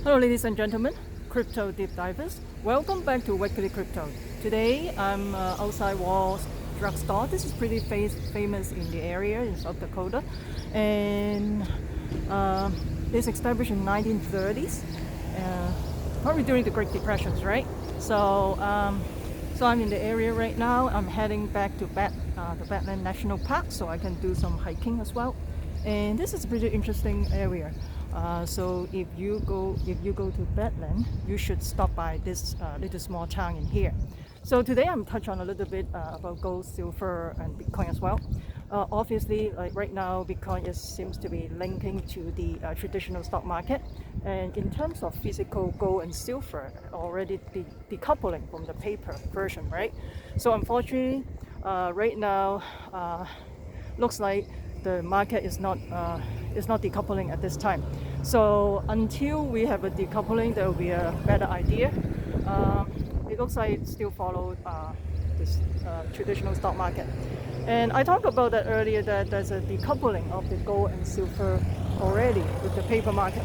Hello ladies and gentlemen, crypto deep divers. Welcome back to Weekly Crypto. Today I'm outside Wall drugstore. This is pretty famous in the area in South Dakota, and it's established in 1930s, probably during the Great Depressions, right? So I'm in the area right now. I'm heading back to the Badland National Park so I can do some hiking as well. And this is a pretty interesting area. So if you go to Badland, you should stop by this little small town in here. So today I'm touch on a little bit about gold, silver, and Bitcoin as well. Obviously, like right now, Bitcoin seems to be linking to the traditional stock market, and in terms of physical gold and silver, already decoupling from the paper version, right? So unfortunately, right now, looks like the market is not decoupling at this time. So until we have a decoupling, there will be a better idea. It looks like it still follows this traditional stock market. And I talked about that earlier, that there's a decoupling of the gold and silver already with the paper market.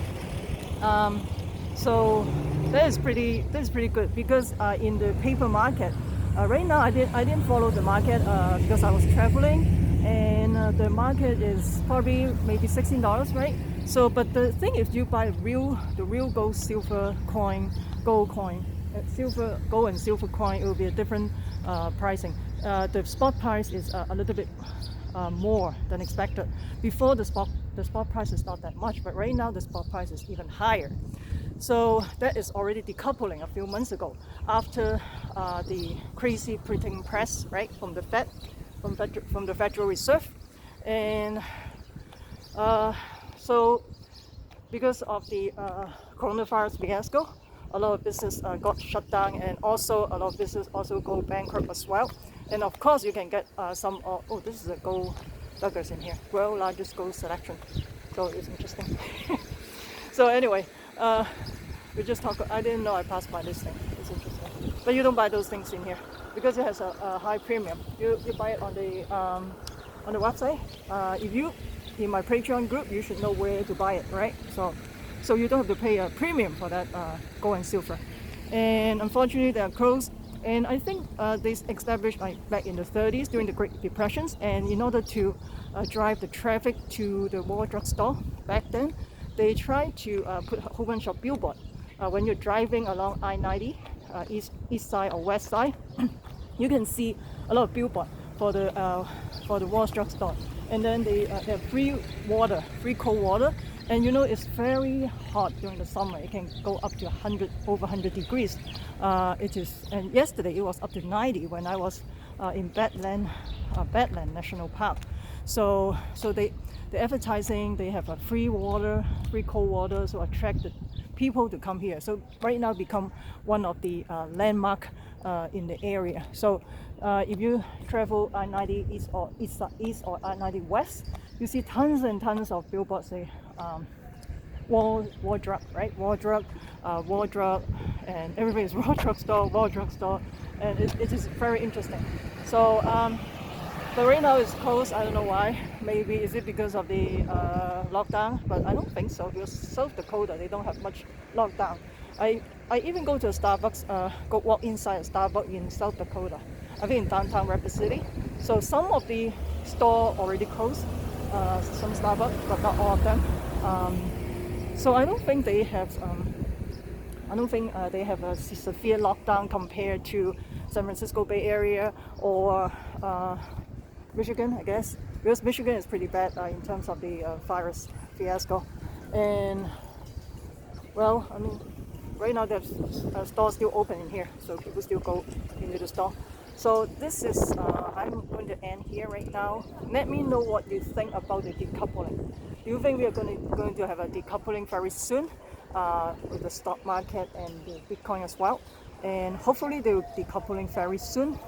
So that is pretty good, because in the paper market, right now I didn't follow the market because I was traveling, and the market is probably maybe $16, right? So, but the thing is, you buy the real gold, silver coin, gold coin, gold and silver coin, it will be a different pricing. The spot price is a little bit more than expected. Before the spot price is not that much, but right now the spot price is even higher. So that is already decoupling a few months ago after the crazy printing press, right, from the Federal Reserve. And so because of the coronavirus fiasco, a lot of business got shut down, and also a lot of business also go bankrupt as well. And of course you can get some this is a gold nuggets in here, world largest gold selection, so it's interesting. So anyway, we just talk. I didn't know I passed by this thing. It's interesting, but you don't buy those things in here because it has a high premium. You buy it on the website. If you in my Patreon group, you should know where to buy it, right? So you don't have to pay a premium for that gold and silver. And unfortunately, they are closed. And I think they established back in the 30s during the Great Depressions. And in order to drive the traffic to the Wall drugstore back then, they tried to put a whole bunch of billboard. When you're driving along I-90, east side or west side, you can see a lot of billboard for the Wall drugstore. And then they have free cold water. And you know, it's very hot during the summer. It can go up to over 100 degrees. It is, and yesterday it was up to 90 when I was in Badland National Park. So the advertising, they have a free cold water, so attract the people to come here. So right now become one of the landmark in the area. So if you travel I-90 east or I-90 west, you see tons and tons of billboards say wall drug, right? Wall drug, and everything is wall drugstore, and it is very interesting. So but right now it's closed. I don't know why. Maybe is it because of the lockdown? But I don't think so, because South Dakota, they don't have much lockdown. I even go to a Starbucks, go walk inside a Starbucks in South Dakota, I think in downtown Rapid City. So some of the store already closed, some Starbucks, but not all of them. So I don't think they have a severe lockdown compared to San Francisco Bay Area or Michigan, I guess, because Michigan is pretty bad in terms of the virus fiasco. And well, I mean, right now there's stores still open in here, so people still go into the store. So this is, I'm going to end here right now. Let me know what you think about the decoupling. Do you think we are going to have a decoupling very soon with the stock market and the Bitcoin as well? And hopefully they will be decoupling very soon,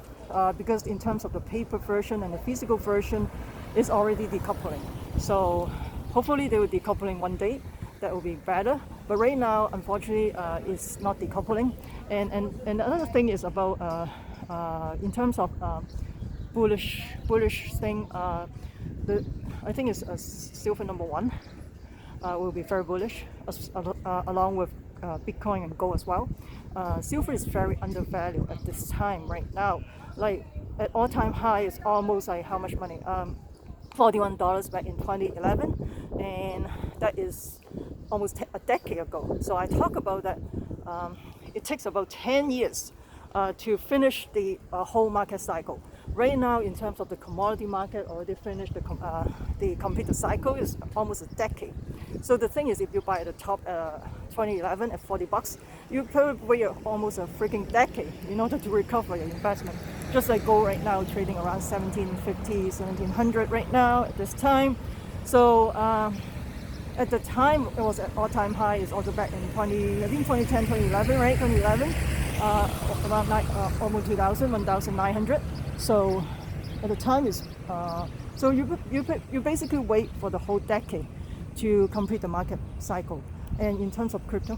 because in terms of the paper version and the physical version is already decoupling. So hopefully they will decoupling one day. That will be better. But right now, unfortunately, it's not decoupling. And another thing is about in terms of bullish thing. I think it's silver number one will be very bullish, along with Bitcoin and gold as well. Silver is very undervalued at this time right now. Like at all-time high is almost like how much money? $41 back in 2011, and that is almost a decade ago. So I talk about that. It takes about 10 years to finish the whole market cycle. Right now, in terms of the commodity market, already finished the completed cycle is almost a decade. So the thing is, if you buy at the top 2011 at $40, you probably wait almost a freaking decade in order to recover your investment. Just like gold right now, trading around 1750, 1700 right now at this time. So at the time, it was at all-time high. It's also back in 2010, 2011, right? 2011, around almost 2,000, 1,900. So at the time is so you basically wait for the whole decade to complete the market cycle. And in terms of crypto,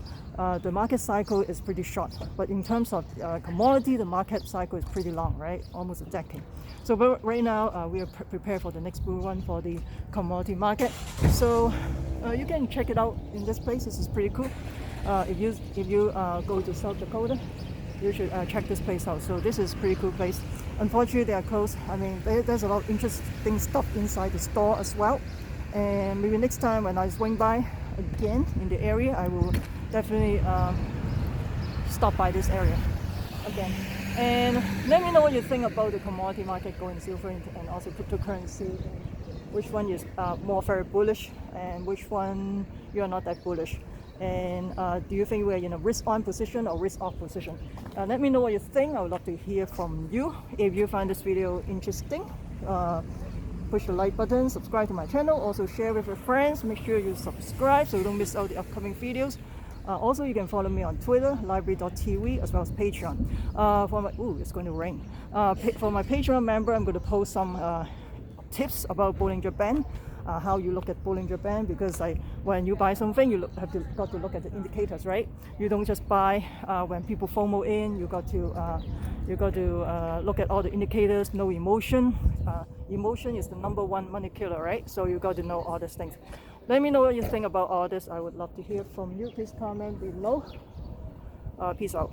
the market cycle is pretty short. But in terms of commodity, the market cycle is pretty long, right? Almost a decade. So right now, we are prepared for the next bull run for the commodity market. So you can check it out in this place. This is pretty cool. If you go to South Dakota, you should check this place out. So this is a pretty cool place. Unfortunately, they are closed. I mean, there's a lot of interesting stuff inside the store as well. And maybe next time when I swing by again in the area, I will definitely stop by this area again. And let me know what you think about the commodity market going silver and also cryptocurrency. And which one is more very bullish and which one you're not that bullish. And do you think we're in a risk-on position or risk-off position? Let me know what you think. I would love to hear from you. If you find this video interesting, push the like button, subscribe to my channel, also share with your friends. Make sure you subscribe so you don't miss out the upcoming videos. Also, you can follow me on Twitter, library.tv, as well as Patreon. It's going to rain. For my Patreon member, I'm going to post some tips about Bollinger Band, how you look at Bollinger Band, because when you buy something, you got to look at the indicators, right? You don't just buy when people FOMO in. You got to look at all the indicators. No emotion. Emotion is the #1 money killer, right? So you got to know all these things. Let me know what you think about all this. I would love to hear from you. Please comment below. Peace out.